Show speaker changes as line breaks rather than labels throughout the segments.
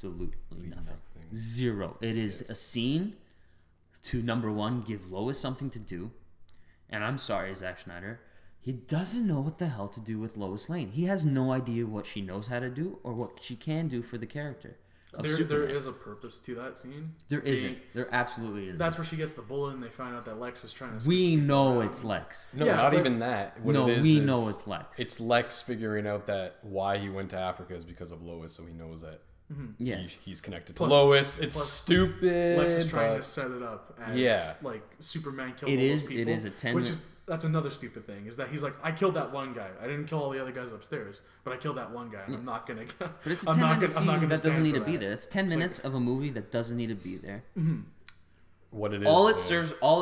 absolutely nothing. Zero. It is a scene to, number one, give Lois something to do. And I'm sorry, Zack Snyder. He doesn't know what the hell to do with Lois Lane. He has no idea what she knows how to do or what she can do for the character.
There is a purpose to that scene.
There isn't. There absolutely isn't.
That's where she gets the bullet and they find out that Lex is trying to...
We know it's Lex.
No, not even that. What it is
we know it's Lex.
It's Lex figuring out that why he went to Africa is because of Lois, so he knows that he's connected to Lois. It's stupid.
Lex is trying to set it up as like Superman killed all those people.
It is a 10-minute...
That's another stupid thing, is that he's like, I killed that one guy. I didn't kill all the other guys upstairs, but I killed that one guy, and I'm not going to...
But it's a 10-minute scene that doesn't need to be there. It's 10 minutes of a movie that doesn't need to be there.
Mm-hmm.
What it is...
All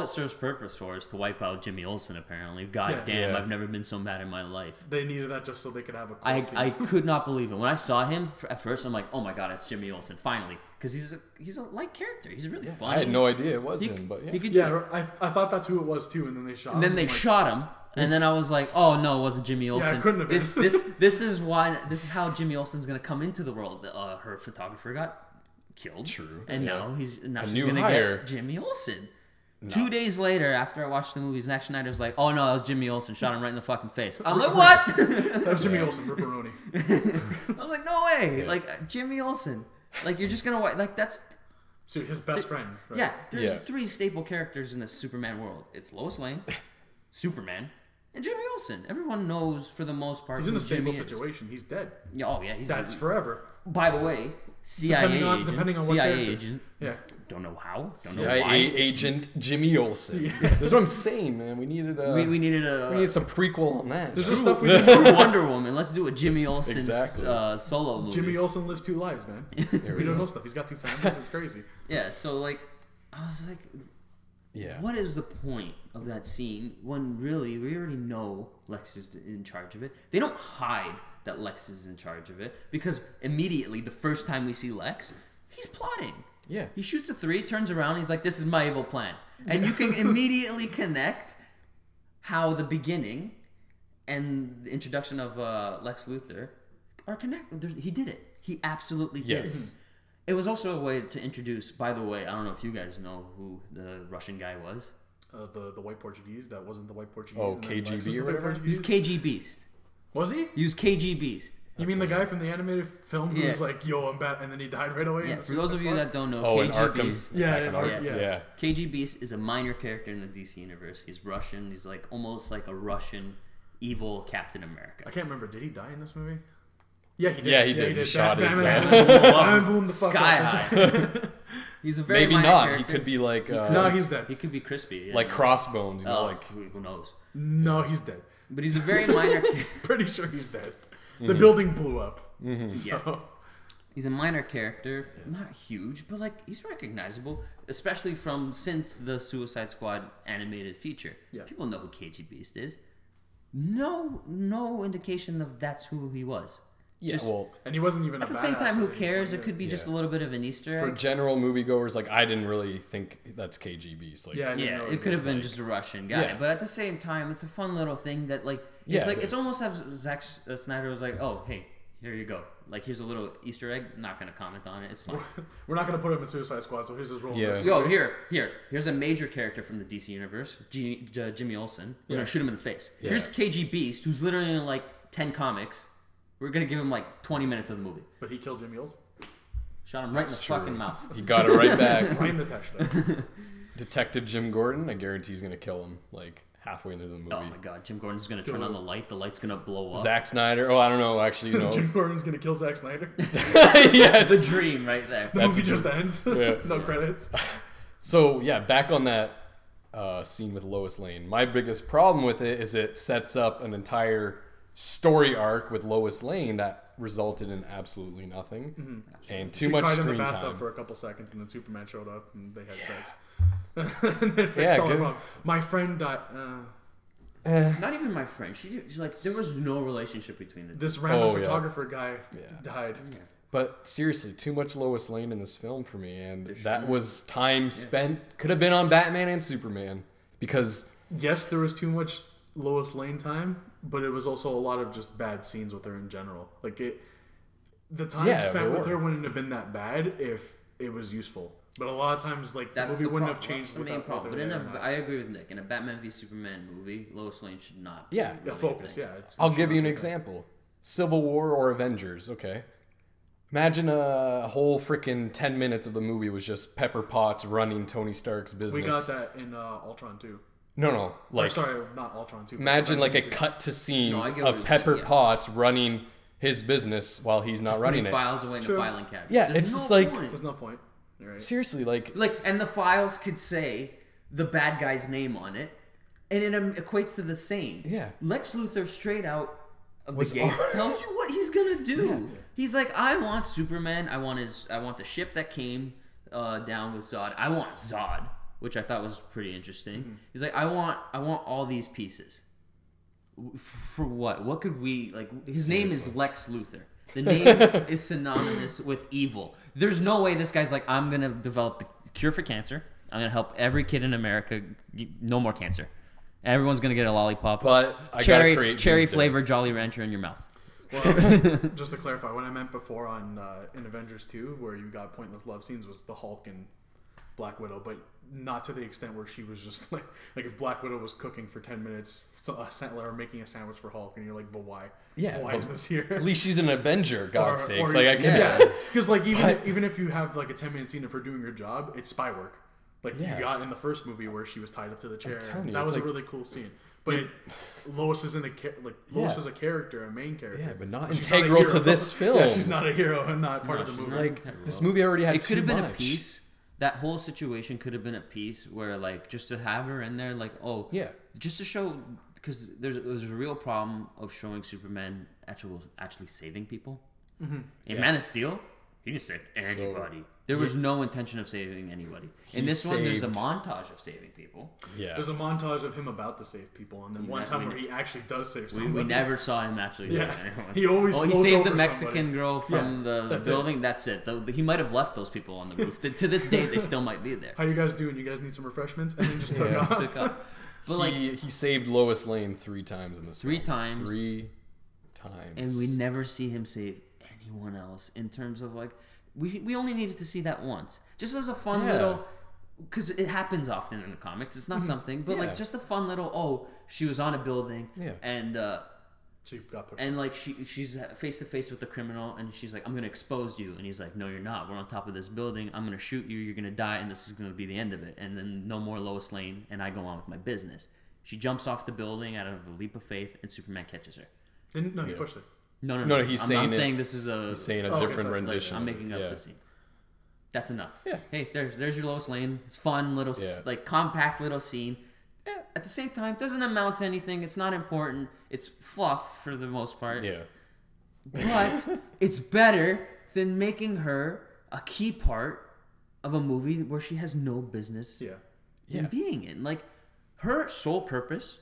it serves purpose for is to wipe out Jimmy Olsen, apparently. God damn, I've never been so mad in my life.
They needed that just so they could have a
I could not believe it. When I saw him, at first, I'm like, oh my god, it's Jimmy Olsen, finally. Because he's a light character. He's really funny.
I had no idea it was him, but yeah.
I thought that's who it was too, and then they shot him.
And then they shot him. And then I was like, "Oh no, it wasn't Jimmy Olsen."
Yeah, it couldn't have been.
This is how Jimmy Olsen's gonna come into the world. Her photographer got killed.
True.
And now she's
new
gonna
hire.
get Jimmy Olsen. No. 2 days later, after I watched the movie, Zack Snyder's like, "Oh no, that was Jimmy Olsen. Shot him right in the fucking face." I'm like, "What?"
That was Jimmy Olsen, Ripperoni.
I'm like, "No way!" Yeah. Like Jimmy Olsen. Like you're just gonna like that's.
So his best friend. Right?
Yeah, there's 3 staple characters in the Superman world. It's Lois Lane, Superman. And Jimmy Olsen. Everyone knows for the most part.
He's in a stable situation. He's dead.
Oh yeah,
that's forever.
By the way, CIA agent.
Yeah.
Don't know how.
CIA agent Jimmy Olsen. Yeah. That's what I'm saying, man. We needed
we needed
some prequel on that.
There's just stuff we
need for Wonder Woman. Let's do a Jimmy Olsen solo movie.
Jimmy Olsen lives 2 lives, man. We don't know stuff. He's got 2 families. It's crazy.
Yeah. So like, I was like. Yeah. What is the point of that scene when really we already know Lex is in charge of it? They don't hide that Lex is in charge of it because immediately the first time we see Lex, he's plotting.
Yeah.
He shoots a 3, turns around, he's like, "This is my evil plan," and you can immediately connect how the beginning and the introduction of Lex Luthor are connected. He did it. He absolutely did.
Yes.
It was also a way to introduce, by the way, I don't know if you guys know who the Russian guy was.
The white Portuguese? That wasn't the white Portuguese.
Oh, KGB or whatever?
He was KG Beast.
Was he?
He was KG Beast.
You mean the guy from the animated film who was like, "Yo, I'm bad," and then he died right away?
Yeah, for those of you that don't know,
KG
KG Beast.
Yeah.
KG Beast is a minor character in the DC universe. He's Russian. He's like almost like a Russian evil Captain America.
I can't remember. Did he die in this movie? Yeah, he did.
Yeah, he did. He shot his
Batman blew him the fuck
sky high. He's a very minor character.
He could be like...
no, he's dead.
He could be Crispy. Yeah,
like Crossbones. You know,
like who knows?
No, he's dead.
But he's a very minor character.
Pretty sure he's dead. The building blew up. So.
Yeah. He's a minor character. Not huge, but like he's recognizable. Especially since the Suicide Squad animated feature. Yeah. People know who KG Beast is. No indication of that's who he was.
Yeah,
and he wasn't even
at the same time. Who cares? It could be just a little bit of an Easter egg
for general moviegoers. Like I didn't really think that's KG Beast. Like,
it could have been just a Russian guy. Yeah. But at the same time, it's a fun little thing that like it's almost as Zack Snyder was like, "Oh, hey, here you go. Like here's a little Easter egg. I'm not gonna comment on it. It's fine.
We're not gonna put him in Suicide Squad. So here's his role.
Yeah.
Yo, here's a major character from the DC universe, Jimmy Olsen. We're gonna shoot him in the face. Yeah. Here's KG Beast, who's literally in like 10 comics. We're going to give him like 20 minutes of the movie.
But he killed Jimmy Olsen.
Shot him right in the fucking mouth.
He got it right back.
Right in the touchdown.
Detective Jim Gordon, I guarantee he's going to kill him like halfway into the movie.
Oh my god, Jim Gordon's going to turn on the light. The light's going to blow up.
Zack Snyder. Oh, I don't know. Actually,
Jim Gordon's going to kill Zack Snyder.
Yes.
The dream right there.
The movie just ends.
Yeah.
No credits.
So, yeah, back on that scene with Lois Lane. My biggest problem with it is it sets up an entire story arc with Lois Lane that resulted in absolutely nothing and too much screen time. She cried in the bathtub
for a couple seconds, and then Superman showed up and they had sex. And they fixed all wrong. My friend died.
Not even my friend. She's like there was no relationship between them.
This random photographer guy died. Yeah.
But seriously, too much Lois Lane in this film for me, and that was time spent. Could have been on Batman and Superman because
yes, there was too much Lois Lane time, but it was also a lot of just bad scenes with her in general. Like the time spent with her wouldn't have been that bad if it was useful. But a lot of times, like, the movie wouldn't have changed.
That's the main problem. But I agree with Nick. In a Batman v Superman movie, Lois Lane should not be
the focus. Yeah,
I'll give you an example: Civil War or Avengers. Okay, imagine a whole freaking 10 minutes of the movie was just Pepper Potts running Tony Stark's business.
We got that in Ultron 2.
No, like
sorry, not Ultron 2.
Imagine like a cut to scenes of Pepper Potts running his business while he's not running it.
Files away in the filing cabinet.
Yeah, it's just like
there's no point. Right.
Seriously, like,
and the files could say the bad guy's name on it, and it equates to the same.
Yeah,
Lex Luthor straight out of the gate tells you what he's gonna do. Yeah. He's like, I want Superman. I want the ship that came down with Zod. I want Zod, which I thought was pretty interesting. Mm-hmm. He's like, I want all these pieces. For what? What could we like? His name is Lex Luthor. The name is synonymous with evil. There's no way this guy's like, I'm going to develop the cure for cancer. I'm going to help every kid in America. No more cancer. Everyone's going to get a lollipop.
But I
cherry flavored Jolly Rancher in your mouth.
Well, just to clarify, what I meant before on in Avengers 2, where you got pointless love scenes, was the Hulk and Black Widow, but not to the extent where she was just like if Black Widow was cooking for 10 minutes or making a sandwich for Hulk, and you're like, but why?
Yeah,
why is this here?
At least she's an Avenger, God's sakes. Like I can,
because like even if you have like a 10-minute scene of her doing her job, it's spy work. Like you got in the first movie where she was tied up to the chair. That was a really cool scene. But Lois isn't Lois is a character, a main character.
Yeah, but not integral to this film.
Yeah, she's not a hero and not part of the movie.
Like this movie already had.
It could have been a piece. That whole situation could have been a piece where, like, just to have her in there, like, just to show, because there's a real problem of showing Superman actually saving people. Mm-hmm. In Man of Steel, he didn't save anybody. There was no intention of saving anybody. In this one, there's a montage of saving people.
Yeah, there's a montage of him about to save people, and then one time where he actually does save somebody.
We never saw him actually save anyone.
He always
he saved the Mexican girl from the building. That's it. He might have left those people on the roof. To this day, they still might be there.
How you guys doing? You guys need some refreshments? And then just took off.
But he saved Lois Lane 3 times in this film.
3 times.
3 times.
And we never see him save anyone else in terms of like. We only needed to see that once, just as a fun little, because it happens often in the comics. It's not something, but like just a fun little. She was on a building, and
she got put
and like she's face to face with the criminal, and she's like, "I'm gonna expose you," and he's like, "No, you're not. We're on top of this building. I'm gonna shoot you. You're gonna die, and this is gonna be the end of it." And then no more Lois Lane, and I go on with my business. She jumps off the building out of a leap of faith, and Superman catches her.
He pushed her.
No.
I'm
saying this is a.
He's saying a different rendition.
I'm making up the scene. That's enough. Yeah. Hey, there's your Lois Lane. It's fun little, like compact little scene. Yeah. At the same time, doesn't amount to anything. It's not important. It's fluff for the most part.
Yeah.
But it's better than making her a key part of a movie where she has no business in being in. Like her sole purpose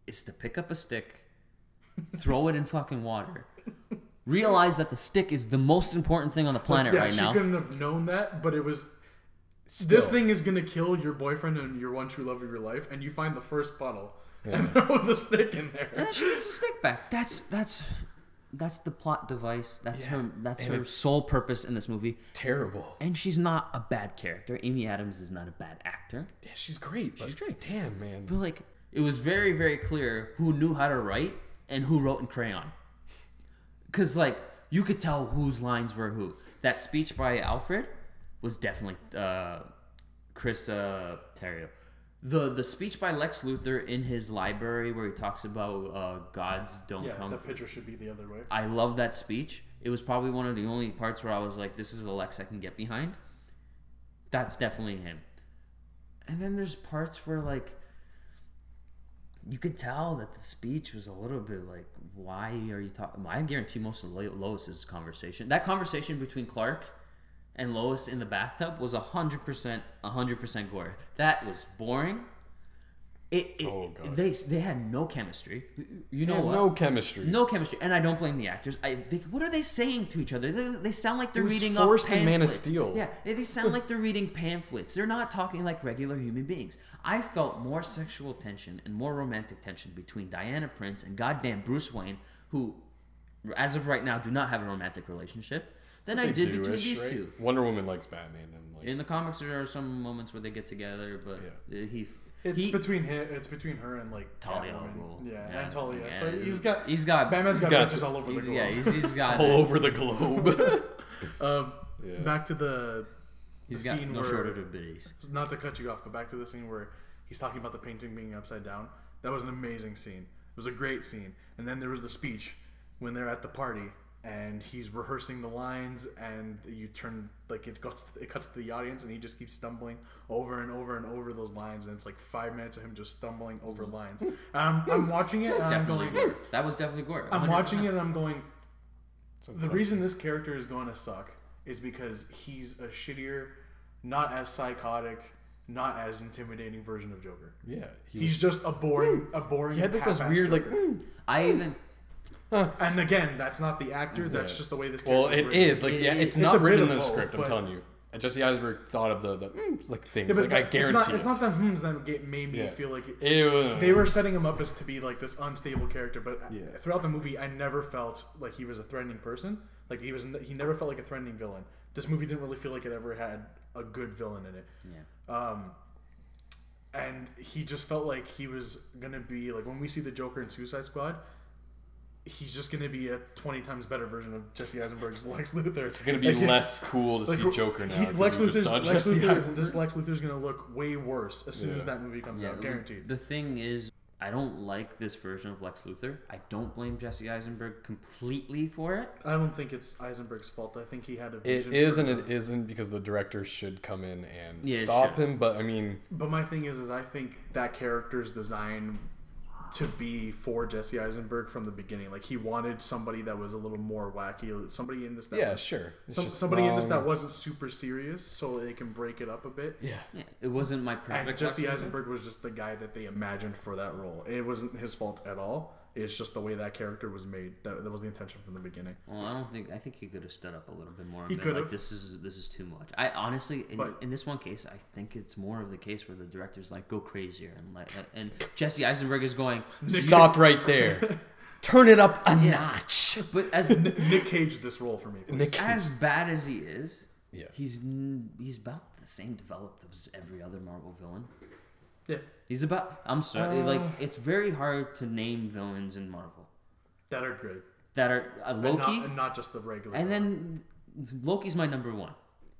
is to pick up a stick. Throw it in fucking water. Realize that the stick is the most important thing on the planet right now.
She couldn't have known that, but it was. Still. This thing is gonna kill your boyfriend and your one true love of your life, and you find the first puddle and throw the stick in there.
And then she gets the stick back. That's the plot device. That's her sole purpose in this movie.
Terrible.
And she's not a bad character. Amy Adams is not a bad actor.
Yeah, she's great.
She's great.
Damn, man.
But like, it was very, very clear who knew how to write and who wrote in crayon. Because, like, you could tell whose lines were who. That speech by Alfred was definitely Chris Terrio. The speech by Lex Luthor in his library where he talks about gods don't come.
Yeah, the picture should be the other way.
I love that speech. It was probably one of the only parts where I was like, this is a Lex I can get behind. That's definitely him. And then there's parts where, like, you could tell that the speech was a little bit like, why are you talking? I guarantee most of Lois's conversation, that conversation between Clark and Lois in the bathtub was 100% gore. That was boring. They had no chemistry. You know what?
No chemistry.
No chemistry, and I don't blame the actors. What are they saying to each other? They sound like they're reading off
forced
pamphlets.
in Man of Steel.
Yeah, they sound like they're reading pamphlets. They're not talking like regular human beings. I felt more sexual tension and more romantic tension between Diana Prince and goddamn Bruce Wayne, who as of right now, do not have a romantic relationship than I
They
did
do
between
ish,
these
right?
two.
Wonder Woman likes Batman, and like
In the comics, there are some moments where they get together, but
It's between him. It's between her and like
Talia.
Catwoman. Yeah, and Talia.
Yeah.
So
He's got
Batman's got
got
bitches all over the globe.
Yeah, he's got
all over the globe. Yeah.
Back to the
He's got
scene
no
where,
shortage of biddies.
not to cut you off, but back to the scene where he's talking about the painting being upside down. That was an amazing scene. It was a great scene. And then there was the speech when they're at the party and he's rehearsing the lines, and you turn like it cuts to the audience, and he just keeps stumbling over and over and over those lines, and it's like 5 minutes of him just stumbling over lines. I'm watching it, and I'm going.
Gore. That was definitely Gore.
I'm watching it, and I'm going.
So
The reason this character is going to suck is because he's a shittier, not as psychotic, not as intimidating version of Joker.
Yeah,
He's just a boring.
He had like those
half-assed
weird like.
Joker.
I even.
And again, that's not the actor. That's just the way this.
Well,
character's
it
written.
is like it's
It's
not
a bit
written
of
in the
both,
script. I'm
but-
telling you. And Jesse Eisenberg thought of the like things.
Yeah, but
like I guarantee
it's not the hmms that made me feel like they were setting him up as to be like this unstable character. But throughout the movie, I never felt like he was a threatening person. Like he never felt like a threatening villain. This movie didn't really feel like it ever had a good villain in it.
Yeah.
And he just felt like he was gonna be like when we see the Joker in Suicide Squad. He's just gonna be a 20 times better version of Jesse Eisenberg's Lex Luthor.
It's gonna be less cool to see Joker now.
Lex Luthor's gonna look way worse as soon as that movie comes out, guaranteed.
The thing is, I don't like this version of Lex Luthor. I don't blame Jesse Eisenberg completely for it.
I don't think it's Eisenberg's fault. I think he had a vision.
It is and it isn't, because the director should come in and stop him. But I mean,
but my thing is I think that character's design to be for Jesse Eisenberg from the beginning. Like he wanted somebody that was a little more wacky. Somebody in this that
sure.
Somebody in this that wasn't super serious, so they can break it up a bit.
Yeah.
It wasn't my perfect.
And Jesse Eisenberg was just the guy that they imagined for that role. It wasn't his fault at all. It's just the way that character was made. That was the intention from the beginning.
Well, I think he could have stood up a little bit more.
He could have.
Like, this is too much. I honestly, in this one case, I think it's more of the case where the director's like, go crazier, and Jesse Eisenberg is going,
stop right there, turn it up a notch.
But as
Nick Cage this role for me.
as bad as he is,
Yeah.
he's about the same developed as every other Marvel villain.
Yeah.
He's about. I'm sorry. Like it's very hard to name villains in Marvel
That are good.
that are Loki,
And not just the regular.
and then Loki's my number one,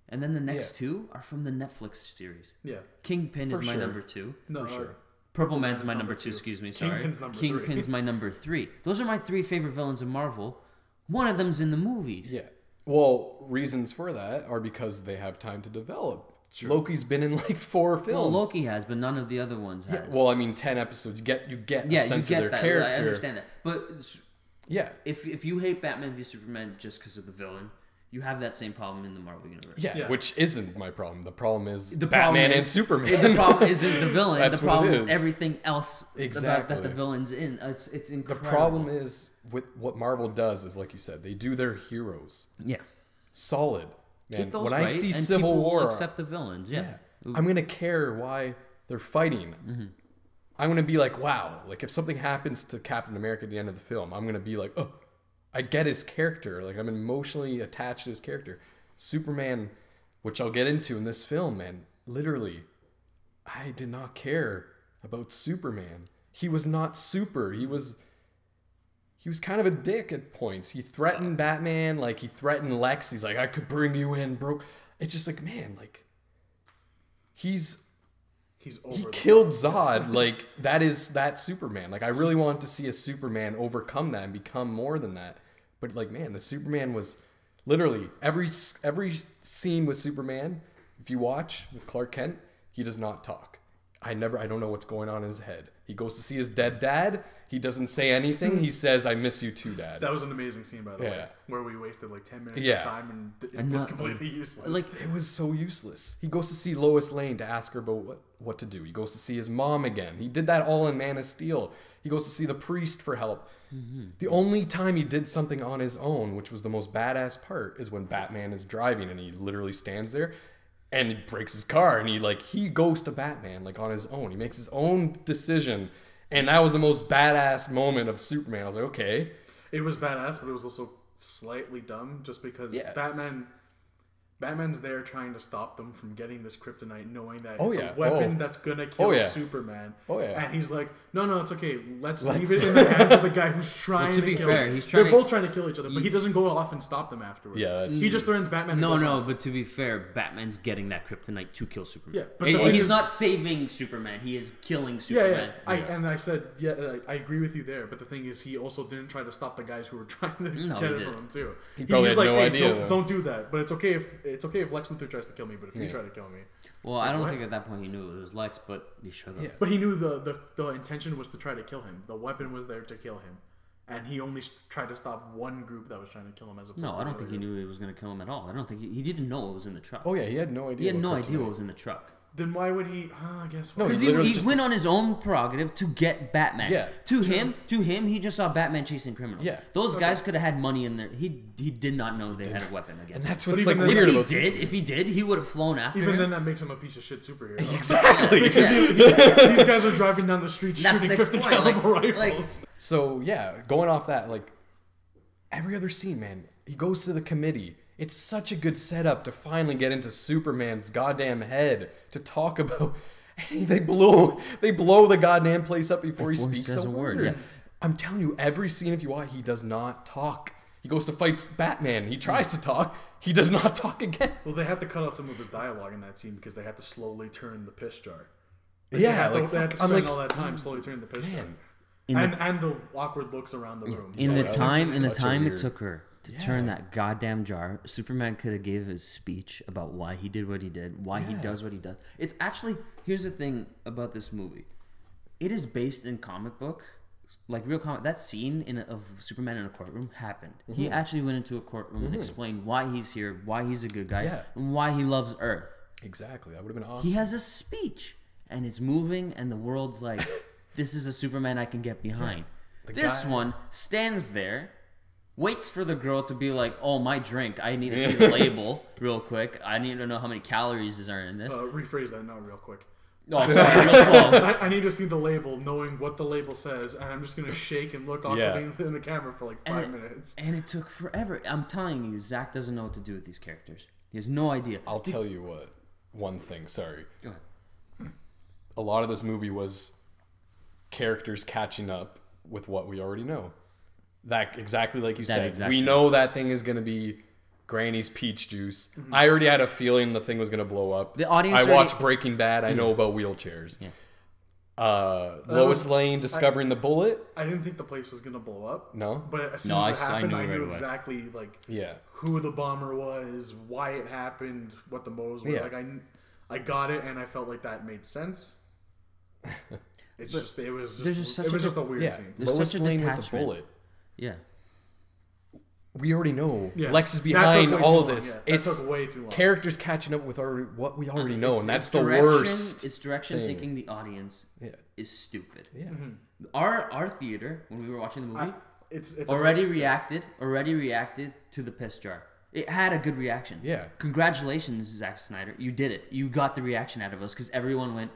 and then the next two are from the Netflix series.
Yeah.
Kingpin
For
is my
sure.
number two.
No,
For sure.
Purple Man's my number two. Excuse me. Sorry.
Kingpin's number
Kingpin's
three.
my number three. Those are my three favorite villains in Marvel. One of them's in the movies.
Yeah. Well, reasons for that are because they have time to develop. Sure. Loki's been in like 4 films.
Well, Loki has, but none of the other ones has.
Yeah, well, I mean, 10 episodes. You get a sense of their
that.
character.
I understand that. But
Yeah.
if you hate Batman v Superman just because of the villain, you have that same problem in the Marvel universe.
Yeah, which isn't my problem. The problem is
The
Batman
problem
and
is,
Superman.
The problem isn't the villain.
That's
the problem
what it
is
is.
everything else
Exactly.
that the villain's in. It's
The
incredible.
problem is with what Marvel does is, like you said, they do their heroes
yeah.
solid. Man,
Keep those
when
right,
I see
and
Civil
people will
War,
accept the villains. Yeah.
I'm gonna care why they're fighting.
Mm-hmm.
I'm gonna be like, wow. Like if something happens to Captain America at the end of the film, I'm gonna be like, oh, I get his character. Like I'm emotionally attached to his character. Superman, which I'll get into in this film, man. Literally, I did not care about Superman. He was not super. He was kind of a dick at points. He threatened Batman, like he threatened Lex. He's like, I could bring you in, bro. It's just like, man, like he killed Zod. Like that's Superman. Like I really want to see a Superman overcome that and become more than that. But like, man, the Superman was literally every scene with Superman. If you watch with Clark Kent, he does not talk. I don't know what's going on in his head. He goes to see his dead dad. He doesn't say anything. He says, I miss you too, Dad.
That was an amazing scene, by the way, where we wasted like 10 minutes of time and it was completely useless.
Like
it was so useless. He goes to see Lois Lane to ask her about what to do. He goes to see his mom again. He did that all in Man of Steel. He goes to see the priest for help. Mm-hmm. The only time he did something on his own, which was the most badass part, is when Batman is driving and he literally stands there and he breaks his car and he goes to Batman like on his own. He makes his own decision. And that was the most badass moment of Superman. I was like, okay.
It was badass, but it was also slightly dumb, just because
Yeah.
Batman's there trying to stop them from getting this kryptonite, knowing that
Oh,
it's
yeah.
a weapon
Oh.
that's gonna kill
yeah.
Superman.
Oh, yeah.
And he's like, no, it's okay. Let's leave it in the hands of the guy who's trying
to
to
be
kill
fair,
him.
he's trying
They're
to-
both trying to kill each other, but he doesn't go off and stop them afterwards.
Yeah, that's
he just threatens Batman.
No,
and goes
no,
on.
but to be fair, Batman's getting that kryptonite to kill Superman.
Yeah, but the
And
thing
he's
is-
not saving Superman. He is killing
Yeah,
Superman.
I said, I agree with you there, but the thing is, he also didn't try to stop the guys who were trying to
No,
get
he
it
didn't.
from him too.
He probably
was
had
like,
no
hey,
idea, though.
don't do that. But it's okay if Lex Luthor tries to kill me, but if you try to kill me.
Well, I don't
what?
think at that point he knew it was Lex, but he should have.
Yeah.
But he knew the intention was to try to kill him. The weapon was there to kill him, and he only tried to stop one group that was trying to kill him. As opposed
No,
to
I
the
don't
other
think he
group.
knew he was going to kill him at all. I don't think he didn't know what was in the truck.
Oh yeah, he had no idea.
He had
about
no idea
kryptonite.
what was in the truck.
Then why would he? I guess.
No,
why?
Because
he's literally
he
just
went
a-
on his own prerogative to get Batman.
Yeah.
To him, he just saw Batman chasing criminals.
Yeah.
Those guys could have had money in there. He did not know they had a weapon
And
against him.
that's what's
even
like
then-
weird
If
about
he did, he would have flown after
Even
him.
then, that makes him a piece of shit superhero.
Exactly.
Because these guys are driving down the street
That's
shooting
the next
50
point, like-
caliber
like-
rifles.
So yeah, going off that, like every other scene, man, he goes to the committee. It's such a good setup to finally get into Superman's goddamn head to talk about. And they blow the goddamn place up before he speaks
says
a
a word,
word.
yeah.
I'm telling you, every scene, if you watch, he does not talk. He goes to fight Batman. He tries to talk. He does not talk again.
Well, they had to cut out some of his dialogue in that scene because they had to slowly turn the piss jar.
Yeah,
they
like
had to
I'm
spend
like,
all that time slowly turning the piss jar.
man.
And the awkward looks around the room.
In
Oh,
the
that was
time
such a
it
weird-
took her to
Yeah.
turn that goddamn jar, Superman could have gave his speech about why he did what he did, why he
Yeah.
does what he does. It's actually, here's the thing about this movie. It is based in comic book, like real comic. That scene of Superman in a courtroom happened. He actually went into a courtroom and explained why he's here, why he's a good guy,
Yeah.
and why he loves Earth.
Exactly. That would have been awesome.
He has a speech, and it's moving, and the world's like, this is a Superman I can get behind.
The
This
guy-
one stands there, waits for the girl to be like, oh, my drink, I need to see the label real quick. I need to know how many calories are in this.
Rephrase that now real quick.
Oh, sorry, real slow.
I need to see the label, knowing what the label says, and I'm just going to shake and look awkwardly in the camera for like 5 minutes.
And it took forever. I'm telling you, Zach doesn't know what to do with these characters. He has no idea.
I'll tell you what. One thing. Sorry.
Go ahead.
A lot of this movie was characters catching up with what we already know. That exactly like you said.
exactly.
We know that thing is going to be Granny's peach juice. I already had a feeling the thing was going to blow up.
The audience
I
already-
watched Breaking Bad. I know about wheelchairs.
Yeah.
Lois Lane discovering the bullet.
I didn't think the place was going to blow up.
No.
But as soon
No,
as it
I
happened,
knew
I
right
knew
away.
exactly like
Yeah.
who the bomber was, why it happened, what the motives were.
Yeah.
Like I got it, and I felt like that made sense. It was
there's just such
just
a-
a weird
Yeah.
scene.
There's
Lois
such a
Lane with the
detachment.
bullet.
Yeah.
We already know.
Yeah.
Lex is
That
behind
took way
all
too
of this.
long, yeah. That
It's
took way too long.
characters catching up with what we already know, and that's
It's
the
direction-
worst.
It's direction
thing.
thinking the audience
Yeah.
is stupid.
Yeah.
Our theater, when we were watching the movie,
It's
already
a-
reacted to the piss jar. It had a good reaction.
Yeah.
Congratulations, Zack Snyder. You did it. You got the reaction out of us because everyone went,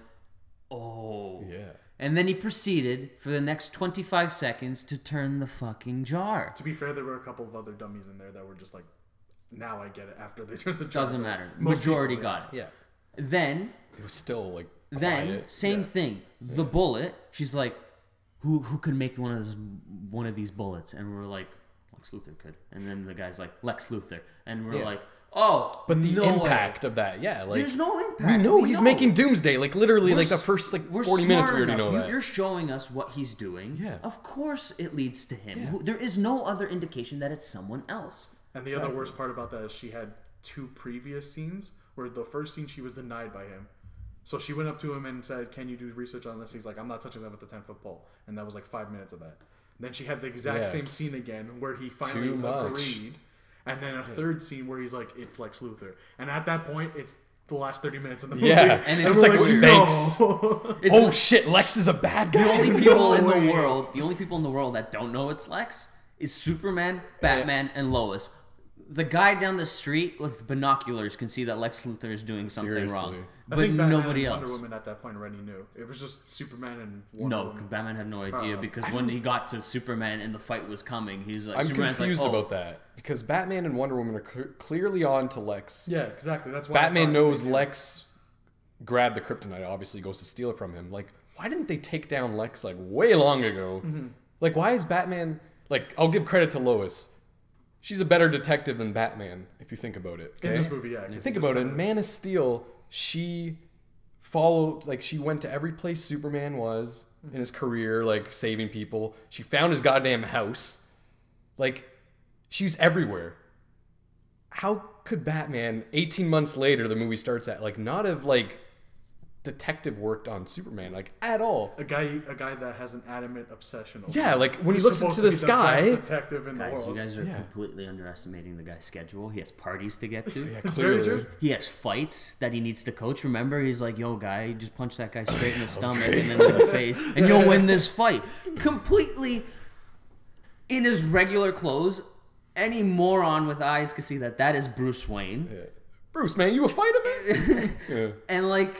oh.
Yeah.
And then he proceeded for the next 25 seconds to turn the fucking jar.
To be fair, there were a couple of other dummies in there that were just like, now I get it after they turned the jar.
Doesn't matter.
Most
Majority
people,
got it.
Yeah.
Then
It was still like
Then
quiet.
same
Yeah.
thing. The bullet. She's like, who could make one of these bullets? And we're like, Lex Luthor could. And then the guy's like, Lex Luthor. And we're
Yeah.
like, oh,
But the
no
impact
way.
of that, yeah, like
There's no impact.
we know he's making Doomsday, like literally, like the first like
We're
40 minutes we
smart
already know
enough.
that.
You're showing us what he's doing.
Yeah.
Of course it leads to him.
Yeah.
There is no other indication that it's someone else.
And the other worst part about that is she had 2 previous scenes where the first scene she was denied by him. So she went up to him and said, "Can you do research on this?" He's like, "I'm not touching that with the 10-foot pole." And that was like 5 minutes of that. Then she had the exact same
Yes.
scene again where he finally
Too much.
agreed. And then a third scene where he's like, "It's Lex Luthor." And at that point, it's the last 30 minutes of the movie.
Yeah,
and
and
it's
we're
like,
like,
thanks.
no.
It's
Oh shit, Lex is a bad guy.
the only people in
way.
the world, the only people in the world that don't know it's Lex is Superman, Batman, and Lois. The guy down the street with binoculars can see that Lex Luthor is doing something
Seriously.
wrong,
I
but
think Batman
nobody
and
else.
Wonder Woman at that point already knew. It was just Superman and Wonder
No,
Woman.
Batman had no idea because when he got to Superman and the fight was coming, he's like,
I'm
Superman's
confused
like, oh,
about that because Batman and Wonder Woman are clearly on to Lex.
Yeah, exactly. That's why
Batman knows Lex grabbed the kryptonite. Obviously, goes to steal it from him. Like, why didn't they take down Lex like way long ago? Like, why is Batman? Like, I'll give credit to Lois. She's a better detective than Batman, if you think about it. Okay?
in this movie. Yeah,
Think about it. In Man of Steel, she followed, like, she went to every place Superman was in his career, like, saving people. She found his goddamn house. Like, she's everywhere. How could Batman, 18 months later, the movie starts at, like, not have, like, detective worked on Superman, like, at all?
A guy that has an adamant obsession. Over
Yeah, like, when he
He's
looks
supposed
into
to
the
be
sky.
the best detective in the
guys,
world.
you guys are
Yeah.
completely underestimating the guy's schedule. He has parties to get to.
Yeah,
It's very
clearly.
true.
He has fights that he needs to coach. Remember, he's like, yo, guy, just punch that guy straight in the stomach and then in the face, and you'll win this fight. Completely in his regular clothes. Any moron with eyes can see that that is Bruce Wayne.
Yeah. Bruce, man, you a fighter, man? Yeah.
And, like,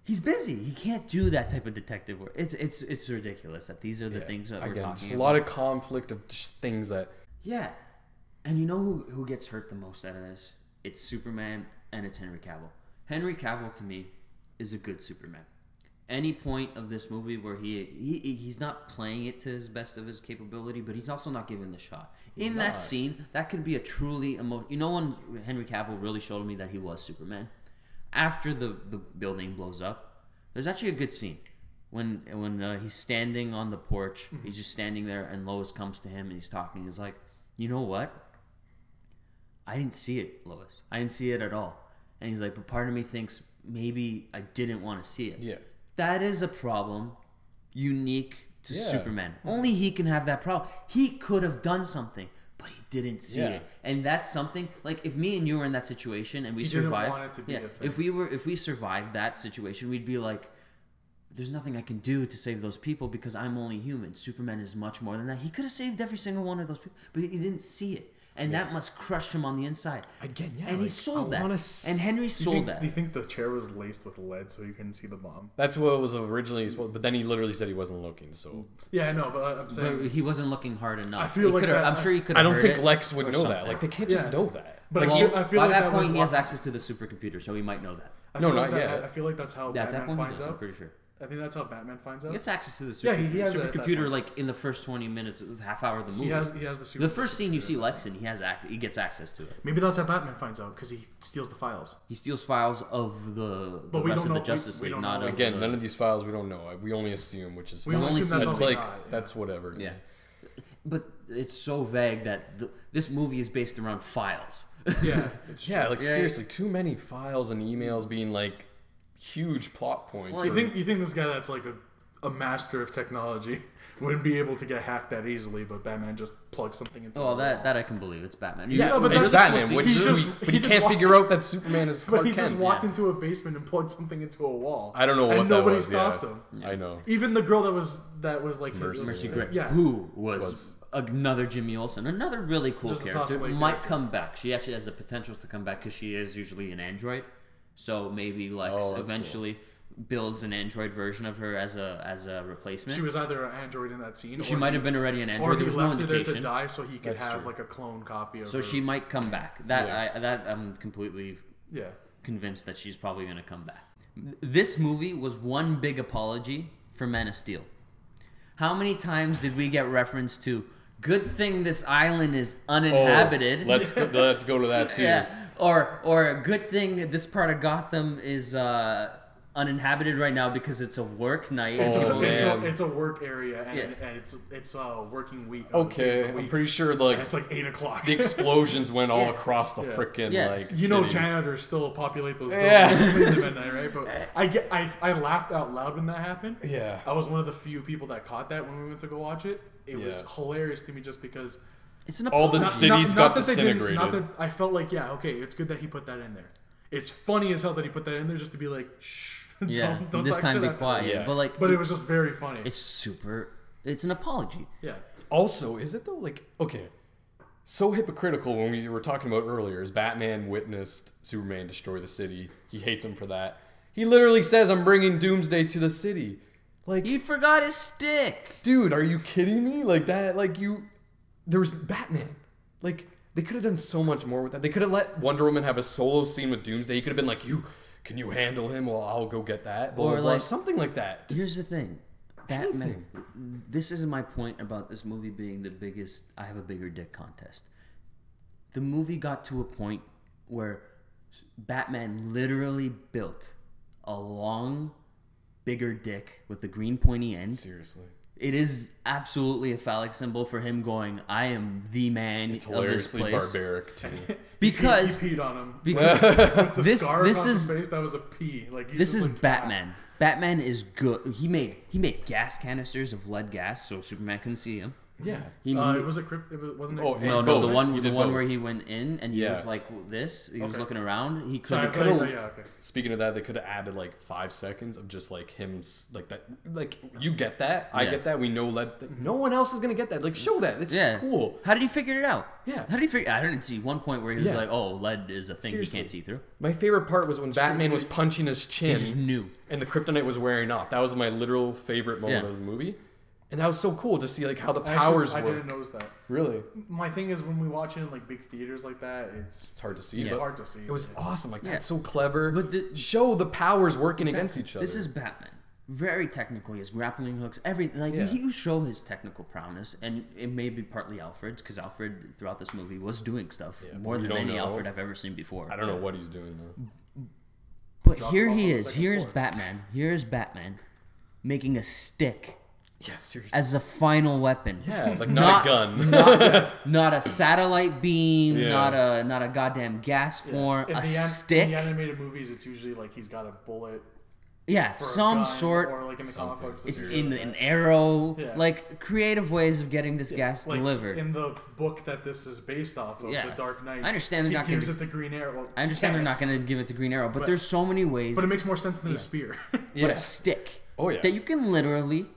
he's busy. He can't do that type of detective work. It's ridiculous that these are the things that we're
Again,
talking
just
about.
a lot of conflict of just things that...
Yeah. And you know who gets hurt the most out of this? It's Superman and it's Henry Cavill. Henry Cavill, to me, is a good Superman. Any point of this movie where he's not playing it to his best of his capability, but he's also not giving the shot. In that scene, that could be a truly emotional... You know when Henry Cavill really showed me that he was Superman? After the building blows up, there's actually a good scene. When he's standing on the porch, he's just standing there, and Lois comes to him and he's talking. He's like, you know what? I didn't see it, Lois. I didn't see it at all. And he's like, but part of me thinks maybe I didn't want to see it.
Yeah.
That is a problem unique to
Yeah.
Superman. Only he can have that problem. He could have done something, but he didn't see
Yeah.
it. And that's something, like, if me and you were in that situation and we
He didn't
survived,
want it to be a thing.
if we survived that situation, we'd be like, there's nothing I can do to save those people because I'm only human. Superman is much more than that. He could have saved every single one of those people, but he didn't see it. And that must crush him on the inside.
Again, yeah.
And he
like,
sold
I
that.
wanna
And Henry sold
Do
that.
you think the chair was laced with lead so you couldn't see the bomb?
That's what it was originally supposed, but then he literally said he wasn't looking. So
Yeah, I know, but I'm saying.
But he wasn't looking hard enough.
I feel
He
like
coulda-
that-
I'm sure he could.
I don't think Lex would
or
know that.
something.
Like they can't just
Yeah.
know that.
But
Well,
I feel
by
like
that
that
point,
was
he has
what-
access to the supercomputer, so he might know that.
I
No,
feel
not
like that,
yet.
I feel like that's how
Yeah, at that
Batman
point, he
finds
does. I'm
out.
pretty sure.
I think that's how Batman finds
He
out.
gets access to the
Yeah, he has it at that
supercomputer
point.
like in the first 20 minutes, half hour of the movie.
He has the super.
The first scene you see Lex in, he gets access to it.
Maybe that's how Batman finds out because he steals the files.
He steals files of the
But we
rest
don't
of the
know-
Justice
we
League,
don't
not
know.
of
Again,
the,
none of these files we don't know. We only assume, which is
We
fine.
only assume that's
That's
all we
like
got, yeah.
that's whatever.
Yeah, but it's so vague that this movie is based around files.
Yeah, it's
Yeah,
true.
like
Yeah.
seriously, too many files and emails being like huge plot points.
Well,
You think this guy that's like a master of technology wouldn't be able to get hacked that easily, but Batman just plugs something into.
Oh,
a
that
wall.
that I can believe. It's Batman.
yeah,
No, but
it's
that's-
Batman.
we'll
Which
see.
but
he
you
just
can't
walked-
figure out that Superman is
But
Clark
he just
Kent.
walked
yeah.
into a basement and plugged something into a wall.
I don't know what
and
that
nobody
was.
stopped
yeah.
him.
I know.
Even the girl that was like
Mercy
Yeah.
Gray,
Yeah.
who was
Was-
another Jimmy Olsen, another really cool
Just a
character,
toss-away
might
character.
come back. She actually has the potential to come back because she is usually an android. So maybe Lex
Oh, that's
eventually builds an android version of her as a replacement.
She was either an android in that scene.
She
or
might
he-
have been already an
Or
android.
he
There was no
left her there to
indication.
die so he could
That's
have
true.
like a clone copy of
So
her.
she might come back. That
Yeah.
I'm completely
Yeah.
convinced that she's probably going to come back. This movie was one big apology for Man of Steel. How many times did we get reference to? Good thing this island is uninhabited.
Oh, let's go to that too.
Yeah, or good thing this part of Gotham is uninhabited right now because it's a work night.
It's,
Oh, man.
it's a work area and,
Yeah.
and it's working week.
Okay, I'm pretty sure like
It's like 8 o'clock.
the explosions went all
Yeah.
across the
Yeah.
frickin'
Yeah.
like
You know,
city.
janitors still populate those buildings
Yeah.
and clean them at night, right? But I laughed out loud when that happened.
Yeah.
I was one of the few people that caught that when we went to go watch it. It was
Yeah.
hilarious to me just because
It's an
All the
apology.
cities got
that they didn't-
disintegrated.
Not that I felt like, yeah, okay, it's good that he put that in there. It's funny as hell that he put that in there just to be like, shh.
Yeah,
don't
this
talk
time
shit
be
after
quiet.
this.
Yeah.
But like,
But it was just very funny.
it's an apology.
Yeah.
Also, is it though? Like, okay, so hypocritical when we were talking about earlier. Is Batman witnessed Superman destroy the city? He hates him for that. He literally says, "I'm bringing Doomsday to the city." Like,
He forgot his stick.
dude, are you kidding me? Like that, like there was Batman. Like, they could have done so much more with that. They could have let Wonder Woman have a solo scene with Doomsday. He could have been like, can you handle him? Well, I'll go get that. Blah,
Or
blah, blah.
like-
Something like that.
Here's the thing. Batman.
Anything.
This is my point about this movie being the biggest I have a bigger dick contest. The movie got to a point where Batman literally built a long, bigger dick with the green pointy end.
Seriously.
It is absolutely a phallic symbol for him going, I am the man
It's
of this
hilariously
place.
barbaric too.
Because
he peed on him.
because
With the
this-
scar
this
across
is-
his face, that was a pee. Like he's
this
just
is
like,
Batman. Batman is good. He made gas canisters of lead gas so Superman couldn't see him.
Yeah.
He
It was wasn't it?
Oh,
no,
and
no,
both.
the one
He did
where
both.
he went in and he
Yeah.
was like this. He was
Okay.
looking around. He could
Sorry,
have.
could've-
yeah, okay.
Speaking of that, they could have added like 5 seconds of just like him, like that. Like, you get that, I
Yeah.
get that. We know that no one else is gonna get that. Like, show that. It's
Yeah,
just cool.
How did he figure it out?
Yeah.
How did he figure? I didn't see one point where he was
Yeah.
like, "Oh, lead is a thing
Seriously.
you can't see through."
My favorite part was when Batman was punching his
He
chin
just knew.
and the kryptonite was wearing off. That was my literal favorite moment
Yeah.
of the movie, and that was so cool to see like how the
Actually,
powers
I
work.
didn't notice that.
Really,
My thing is when we watch it in like big theaters like that, it's
it's hard to see.
Yeah.
But
hard to see.
it was awesome. Like,
Yeah.
that's so clever.
But
show the powers working against each other.
This is Batman. Very technical. He has grappling hooks. Everything. Like
Yeah.
you show his technical prowess, and it may be partly Alfred's because Alfred throughout this movie was doing stuff
Yeah,
more
we
than
don't
any
know.
Alfred I've ever seen before.
I don't know what he's doing though.
But
Drop
here
him off
he
on the
is.
second
Here's
floor.
Batman. Here's Batman making a stick
Yeah, seriously.
as a final weapon.
Yeah, like not a gun.
not a satellite beam.
Yeah.
Not a goddamn gas form.
In
A
the
stick.
In the animated movies, it's usually like he's got a bullet.
Yeah,
For a
some
gun,
sort.
or like in the comic
something.
books,
It's
Seriously.
in an arrow.
Yeah.
Like creative ways of getting this gas
like
delivered.
in the book that this is based off of,
Yeah.
The Dark Knight.
I understand they're
he
not
gives
gonna-
it to Green Arrow. Well,
I understand they're
he
not
can't,
going to give it to Green Arrow, but
But-
there's so many ways.
But it makes more sense than a spear.
But
Yeah.
a stick.
Oh, yeah.
That you can literally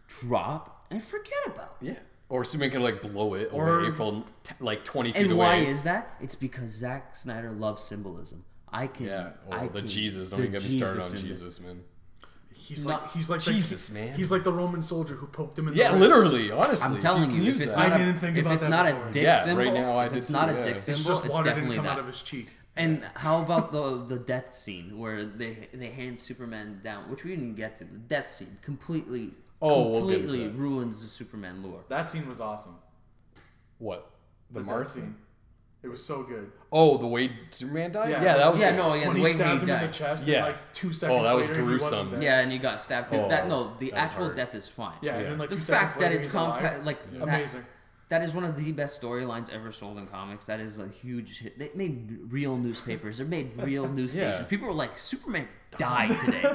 drop and forget about.
Yeah. Or Superman can like blow it
Or-
away from like 20 feet
And
away.
why is that? It's because Zack Snyder loves symbolism. I can.
Yeah.
I
Oh, the
can-
Jesus. Don't
the
even get me started on
Jesus in it.
Jesus, man.
He's
Not-
like he's like
Jesus, man.
He's like the Roman soldier who poked him in the
Yeah,
ribs.
literally. Honestly,
I'm
if
telling
can
you, if
use
it's
that.
not
I
a,
didn't think
if
about
it's
that
not
before.
a dick
Yeah,
symbol,
right now I
if
did
it's not
too,
a
yeah.
dick
It's
symbol,
It's just
it's
water didn't
definitely
come
that.
out of his cheek.
And how about the death scene where they hand Superman down, which we didn't get to. The death scene completely
We'll get into
completely
that.
ruins the Superman lore.
That scene was awesome.
What? The
death
Martha?
scene. It was so good.
Oh, the way Superman died?
Yeah.
Yeah, that was
Yeah,
good.
no, yeah,
when
the
he
way
stabbed
he
him in
died.
the chest,
Yeah.
and like 2 seconds
that was
later, he wasn't
gruesome.
dead.
Yeah, and you got stabbed too.
Oh,
that
that
no,
was-
the
that was
actual
hard.
death is fine.
Yeah,
Yeah.
and then like
The
2
fact
seconds
that
later,
it's
he's alive.
compact, like
Yeah.
that,
Amazing.
that is one of the best storylines ever sold in comics. That is a huge hit. They made real newspapers. They made real news
Yeah.
stations. People were like, Superman died today.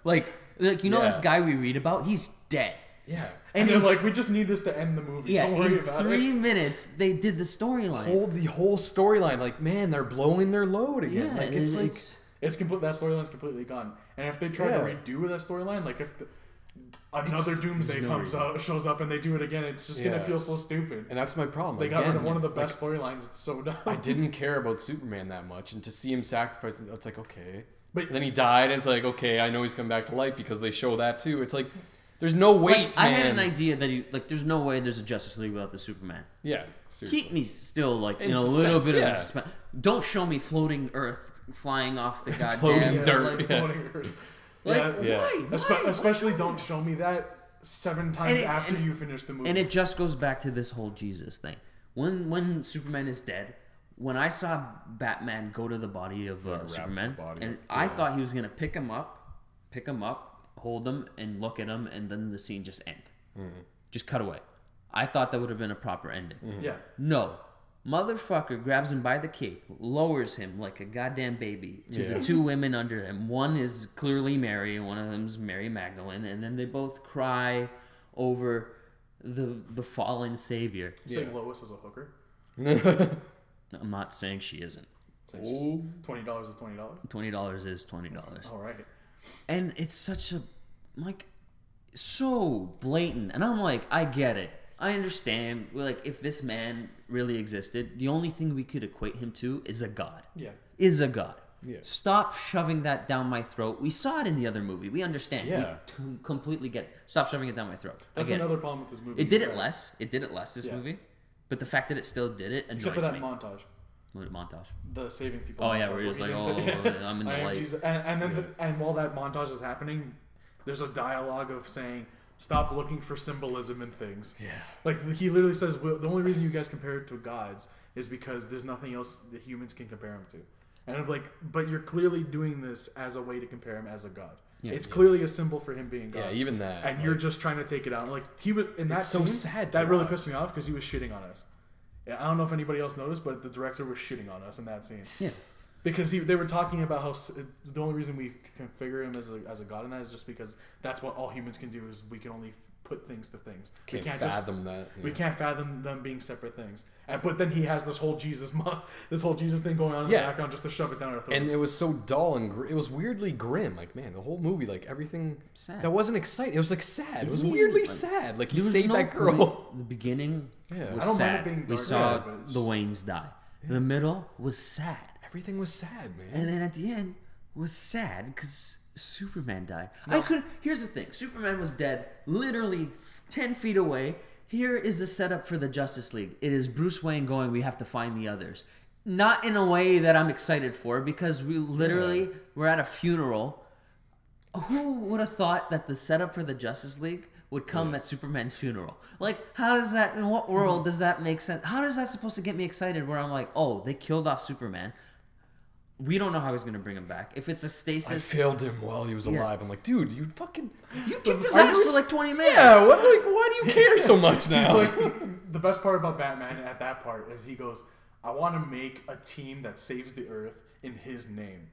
like you know
Yeah.
this guy we read about? He's dead.
Yeah.
And
in-
they're like, we just need this to end the movie.
Yeah,
Don't worry
in
about
3
it.
minutes they did the storyline.
Hold the whole storyline. Like, man, they're blowing their load again.
Yeah,
like, it's like.
It's complete. That storyline's completely gone. And if they try
Yeah.
to redo that storyline, like if another
It's-
Doomsday
no
comes
reason.
out, shows up, and they do it again, it's just gonna
Yeah.
feel so stupid.
And that's my problem.
They got rid
Again,
of one of the
like,
best storylines. It's so dumb.
I didn't care about Superman that much, and to see him sacrifice, it's like, okay.
But-
And then he died, and it's like, okay, I know he's come back to life because they show that too. It's like, there's no weight,
Like, I had
man.
an idea that there's no way there's a Justice League without the Superman.
Yeah, seriously.
Keep me still like
In
in a little
suspense,
bit
yeah.
of suspense. Don't show me floating Earth flying off the goddamn
Floating dirt,
Like,
yeah.
like,
Yeah.
why?
Especially don't show me that 7 times
And it-
after
and-
you finish the movie.
And it just goes back to this whole Jesus thing. When Superman is dead, when I saw Batman go to the body of
Like, wraps his
Superman,
body
and
up,
I
yeah.
thought he was gonna pick him up, hold him, and look at him, and then the scene just end, just cut away. I thought that would have been a proper ending.
yeah.
No. Motherfucker grabs him by the cape, lowers him like a goddamn baby to
Yeah.
the 2 women under him. One is clearly Mary, and one of them's Mary Magdalene, and then they both cry over the fallen savior.
You saying Lois is a hooker?
I'm not saying she isn't.
Saying she's $20 is $20.
$20 is $20.
All right.
And it's such a, like, so blatant. And I'm like, I get it. I understand. Like, if this man really existed, the only thing we could equate him to is a god.
Yeah.
Is a god.
Yeah.
Stop shoving that down my throat. We saw it in the other movie. We understand.
Yeah.
We completely get it. Stop shoving it down my throat.
That's another problem with this movie.
It did it less. It did it less, this movie. But the fact that it still did it annoys
Except for that
me.
montage.
What montage?
The saving people.
Oh,
montage
yeah, where he was like, I'm in the light.
Jesus. And then and while that montage is happening, there's a dialogue of saying, stop looking for symbolism in things.
Yeah.
Like, he literally says, well, the only reason you guys compare it to gods is because there's nothing else that humans can compare him to. And I'm like, but you're clearly doing this as a way to compare him as a god. Yeah, it's clearly a symbol for him being God.
Yeah, even that.
And you're just trying to take it out. Like, he was in that
so
scene,
sad.
That really pissed me off because he was shitting on us. Yeah, I don't know if anybody else noticed, but the director was shitting on us in that scene.
Yeah.
Because they were talking about how the only reason we can figure him as a god in that is just because that's what all humans can do, is we can only put things to things. We can't
fathom that. Yeah.
We can't fathom them being separate things. But then he has this whole Jesus thing going on in the background just to shove it down our throats.
And it was so dull and it was weirdly grim. Like, man, the whole movie, like everything
sad.
That wasn't exciting. It was like sad. It was weirdly sad. Like, he saved that
Point.
girl.
The beginning was
I don't
sad.
mind it being dark.
We saw
but
the Waynes die. The middle was sad.
Everything was sad, man.
And then at the end was sad because Superman died. Here's the thing. Superman was dead literally 10 feet away. Here is the setup for the Justice League. It is Bruce Wayne going, we have to find the others. Not in a way that I'm excited for, because we literally were at a funeral. Who would have thought that the setup for the Justice League would come at Superman's funeral? Like, how does that, in what world does that make sense? How is that supposed to get me excited where I'm like, oh, they killed off Superman. We don't know how he's going to bring him back. If it's a stasis...
I failed him while he was alive. I'm like, dude, you
kicked his ass for like 20 minutes.
Yeah, why do you care so much now?
He's like, the best part about Batman at that part is he goes, I want to make a team that saves the Earth in his name.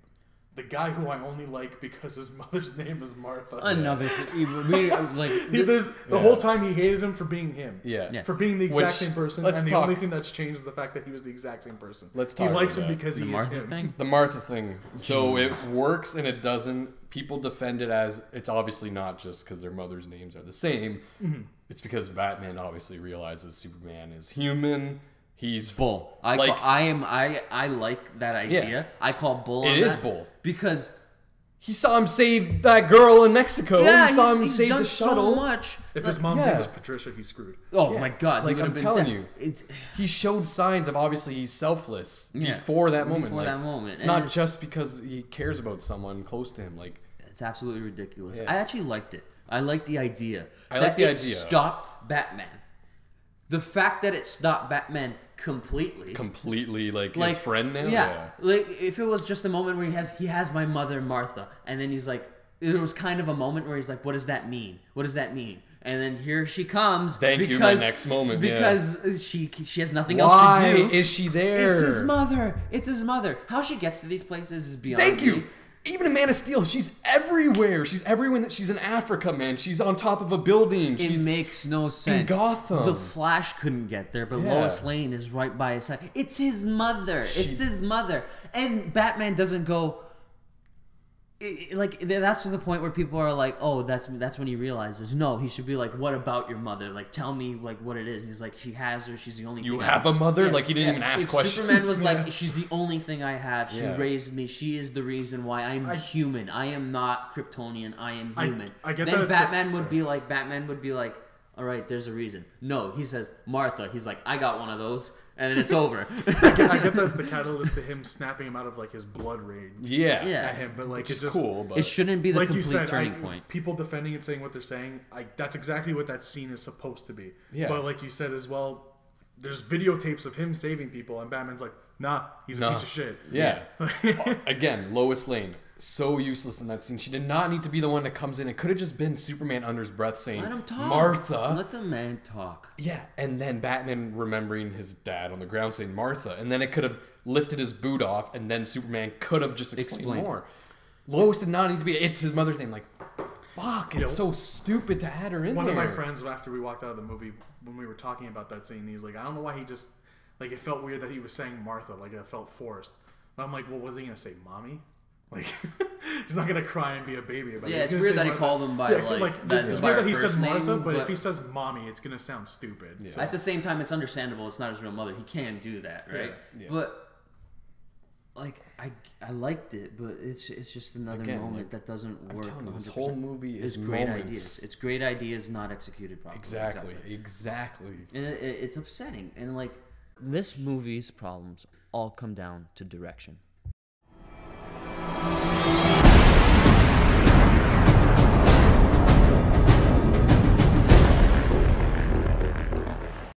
The guy who I only like because his mother's name is Martha.
Another
the whole time he hated him for being him.
Yeah.
For being the exact same person. And the only thing that's changed is the fact that he was the exact same person.
He
likes him because he is him.
Thing?
The Martha thing. So it works and it doesn't. People defend it as it's obviously not just because their mother's names are the same. Mm-hmm. It's because Batman obviously realizes Superman is human. He's
bull. I like that idea.
Yeah.
I call bull.
It is bull
because
he saw him save that girl in Mexico.
Yeah,
he saw him
he's
save
done
the shuttle.
So much.
If his mom's name was Patricia, he's screwed.
Oh my God!
Like, I'm telling you, he showed signs of obviously he's selfless before that moment. It's not just because he cares about someone close to him. Like,
it's absolutely ridiculous.
Yeah.
I actually liked it. I like the idea.
It
stopped Batman. The fact that it stopped Batman completely
like his friend now.
Yeah, like if it was just a moment where he has my mother Martha, and then he's like, it was kind of a moment where he's like, what does that mean? What does that mean? And then here she comes.
Thank you, my next moment.
Because she has nothing else to do.
Why is she there?
It's his mother. It's his mother. How she gets to these places is beyond
Thank you.
me.
Even in Man of Steel, she's everywhere. She's everywhere. She's in Africa, man. She's on top of a building.
It makes no sense.
In Gotham.
The Flash couldn't get there, but Lois Lane is right by his side. It's his mother. It's his mother. And Batman doesn't go... that's the point where people are like, oh, that's when he realizes. No, he should be like, what about your mother? Like, tell me like what it is. And he's like, she has her. She's the only thing.
You have a mother?
Yeah,
like, he didn't even ask questions.
Superman was like, she's the only thing I have. She raised me. She is the reason why I'm human. I am not Kryptonian. I am human.
I get
then
that.
Batman would be like, all right, there's a reason. No, he says, Martha. He's like, I got one of those. And then it's over.
I get that's the catalyst to him snapping him out of like his blood rage.
Yeah.
At him, but like,
it's just cool. But
it shouldn't be the
like
complete
you said,
turning point.
People defending it, saying what they're saying. That's exactly what that scene is supposed to be.
Yeah.
But like you said as well, there's videotapes of him saving people, and Batman's like, nah, he's a piece of shit.
Yeah. Again, Lois Lane. So useless in that scene. She did not need to be the one that comes in. It could have just been Superman under his breath saying,
Let him talk.
Martha.
Let the man talk.
Yeah, and then Batman remembering his dad on the ground saying Martha. And then it could have lifted his boot off, and then Superman could have just explained more. Lois did not need to be... It's his mother's name. Like, fuck, it's so stupid to add her in
One
there.
of my friends, after we walked out of the movie, when we were talking about that scene, he was like, I don't know why he just... Like, it felt weird that he was saying Martha. Like, it felt forced. But I'm like, well, was he going to say mommy? Like, He's not gonna cry and be a baby about it.
Yeah,
He's
it's
gonna
weird
say
that he
Martha.
called him by
It's
by
weird
her
that he says
first
Martha,
name,
but if he says mommy, it's gonna sound stupid.
Yeah.
So.
at the same time, it's understandable. It's not his real mother. He can do that, right?
Yeah.
But like I liked it, but it's just another
Again,
moment
like,
that doesn't work.
telling you, this
100%.
whole movie is
It's great
moments.
ideas. It's great ideas not executed properly.
Exactly.
And it's upsetting. And like this movie's problems all come down to direction.